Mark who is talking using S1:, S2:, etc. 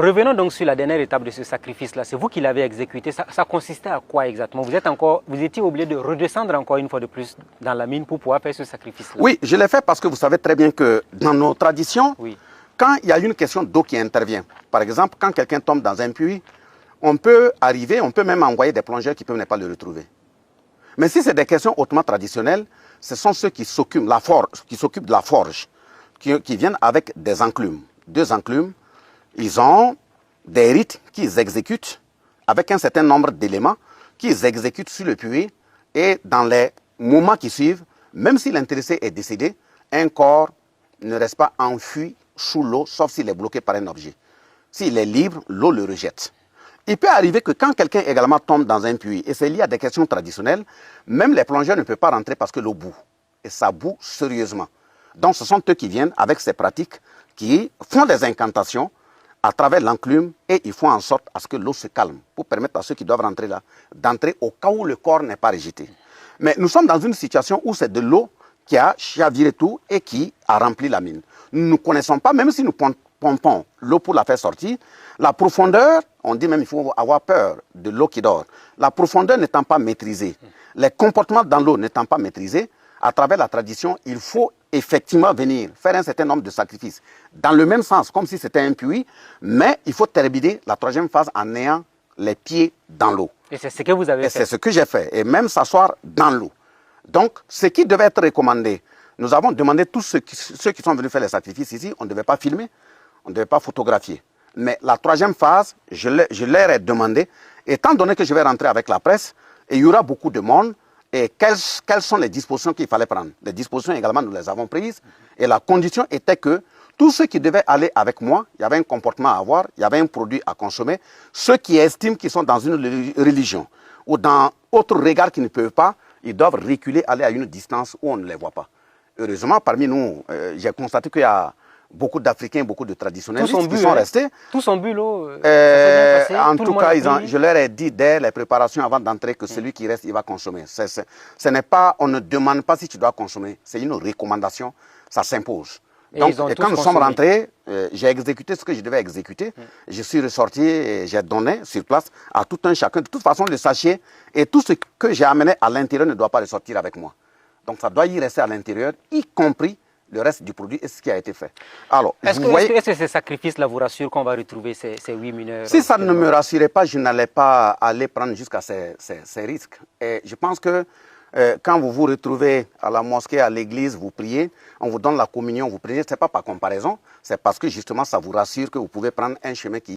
S1: Revenons donc sur la dernière étape de ce sacrifice-là. C'est vous qui l'avez exécuté. Ça consistait à quoi exactement? Vous étiez obligé de redescendre encore une fois de plus dans la mine pour pouvoir faire ce sacrifice-là?
S2: Oui, je l'ai fait parce que vous savez très bien que dans nos traditions,
S1: oui.
S2: Quand il y a une question d'eau qui intervient, par exemple, quand quelqu'un tombe dans un puits, on peut même envoyer des plongeurs qui peuvent ne pas le retrouver. Mais si c'est des questions hautement traditionnelles, ce sont ceux qui s'occupent de la forge, qui viennent avec des enclumes. 2 enclumes, ils ont des rites qu'ils exécutent avec un certain nombre d'éléments qu'ils exécutent sur le puits et dans les moments qui suivent, même si l'intéressé est décédé, un corps ne reste pas enfui sous l'eau, sauf s'il est bloqué par un objet. S'il est libre, l'eau le rejette. Il peut arriver que quand quelqu'un également tombe dans un puits, et c'est lié à des questions traditionnelles, même les plongeurs ne peuvent pas rentrer parce que l'eau bout. Et ça bout sérieusement. Donc ce sont eux qui viennent avec ces pratiques, qui font des incantations à travers l'enclume et ils font en sorte à ce que l'eau se calme pour permettre à ceux qui doivent rentrer là d'entrer au cas où le corps n'est pas rejeté. Mais nous sommes dans une situation où c'est de l'eau qui a chaviré tout et qui a rempli la mine. Nous ne connaissons pas, même si nous pompons l'eau pour la faire sortir, la profondeur, on dit même qu'il faut avoir peur de l'eau qui dort. La profondeur n'étant pas maîtrisée, les comportements dans l'eau n'étant pas maîtrisés, à travers la tradition, il faut effectivement venir faire un certain nombre de sacrifices. Dans le même sens, comme si c'était un puits, mais il faut terminer la 3e phase en ayant les pieds dans l'eau.
S1: Et c'est ce que vous avez fait?
S2: C'est ce que j'ai fait, et même s'asseoir dans l'eau. Donc, ce qui devait être recommandé, nous avons demandé tous ceux qui sont venus faire les sacrifices ici, on ne devait pas filmer, on ne devait pas photographier. Mais la 3e phase, je leur ai demandé, étant donné que je vais rentrer avec la presse, et il y aura beaucoup de monde, et quelles sont les dispositions qu'il fallait prendre. Les dispositions également, nous les avons prises, et la condition était que tous ceux qui devaient aller avec moi, il y avait un comportement à avoir, il y avait un produit à consommer, ceux qui estiment qu'ils sont dans une religion, ou dans autre regard qu'ils ne peuvent pas, ils doivent reculer, aller à une distance où on ne les voit pas. Heureusement, parmi nous, j'ai constaté qu'il y a beaucoup d'Africains, beaucoup de traditionnalistes qui sont restés.
S1: Tous ont bu l'eau.
S2: En tout cas, je leur ai dit dès les préparations avant d'entrer que celui qui reste, il va consommer. Ce n'est pas, on ne demande pas si tu dois consommer, c'est une recommandation, ça s'impose. Donc, et quand nous sommes rentrés, j'ai exécuté ce que je devais exécuter. Je suis ressorti et j'ai donné sur place à tout un chacun. De toute façon, le sachet et tout ce que j'ai amené à l'intérieur ne doit pas ressortir avec moi. Donc, ça doit y rester à l'intérieur, y compris le reste du produit et ce qui a été fait. Alors,
S1: est-ce que ces sacrifices-là vous rassurent qu'on va retrouver ces 8 mineurs?
S2: Si ça ne me rassurait pas, je n'allais pas aller prendre jusqu'à ces risques. Et je pense que quand vous vous retrouvez à la mosquée, à l'église, vous priez, on vous donne la communion, vous priez, ce n'est pas par comparaison, c'est parce que justement ça vous rassure que vous pouvez prendre un chemin qui